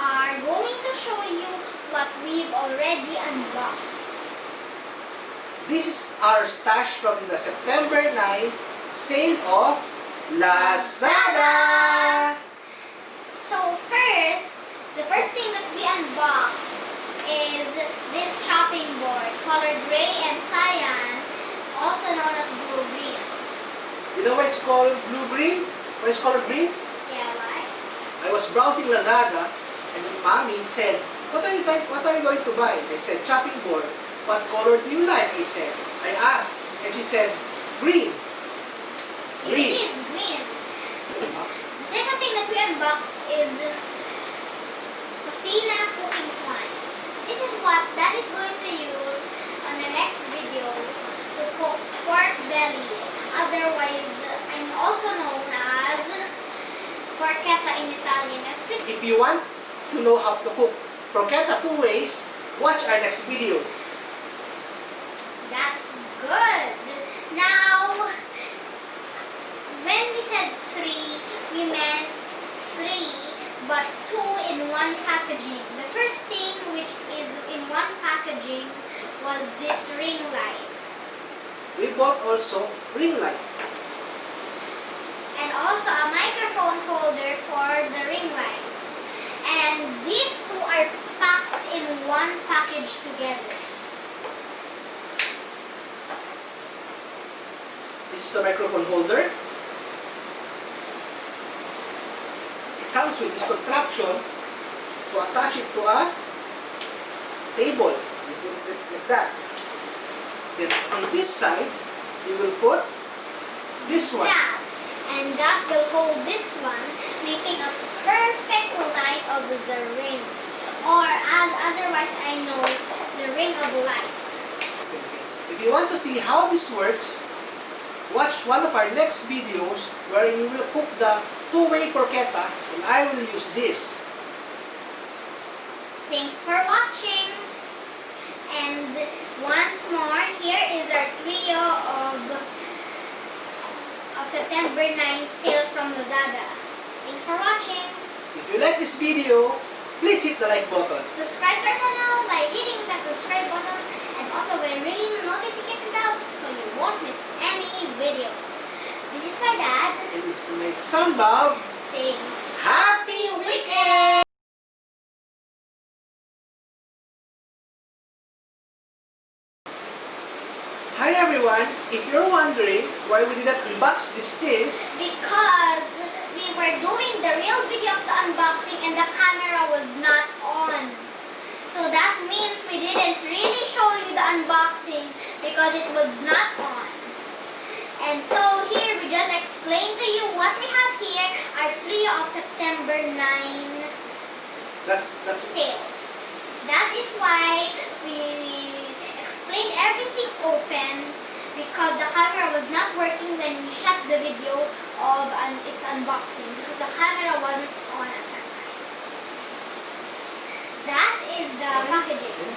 are going to show you what we've already unboxed. This is our stash from the September 9 sale of Lazada! So the first thing that we unboxed is this chopping board, colored gray and cyan, also known as blue-green. You know why it's called blue-green? Why it's colored green? Yeah, why? I was browsing Lazada and Mommy said, what are you going to buy? I said, chopping board. What color do you like? I asked, and she said, green. It is green. The second thing that we unboxed is Kusina cooking twine. This is what that is going to use on the next video to cook pork belly, otherwise and also known as porchetta in Italian. If you want to know how to cook porchetta 2 ways, watch our next video. That's good. Now, when we said 3, we meant 3, but 2 in one packaging. The first thing which is in one packaging was this ring light. We bought also ring light. And also a microphone holder for the ring light. And these two are packed in one package together. This is the microphone holder. It comes with this contraption to attach it to a table. You put it like that. Then on this side, you will put this one. And that will hold this one, making a perfect light of the ring. Or as otherwise I know, the ring of light. If you want to see how this works, watch one of our next videos wherein we will cook the 2-way porchetta and I will use this. Thanks for watching. And once more, here is our trio of September 9 sale from Lazada. Thanks for watching. If you like this video, please hit the like button. Subscribe to our channel by hitting the subscribe button and also by ringing the notification bell so you won't miss any videos. This is my dad. And this is my son Bob. Saying Happy Weekend! Hi everyone! If you're wondering why we did not unbox these things, because we were doing the real video of the unboxing and the camera was not on. So that means we didn't really show you the unboxing because it was not on. And so here we just explained to you what we have here, our trio of September 9 that's sale. That is why we explained everything open because the camera was not working when we shot the video of its unboxing because the camera wasn't on at that time. That is the packaging.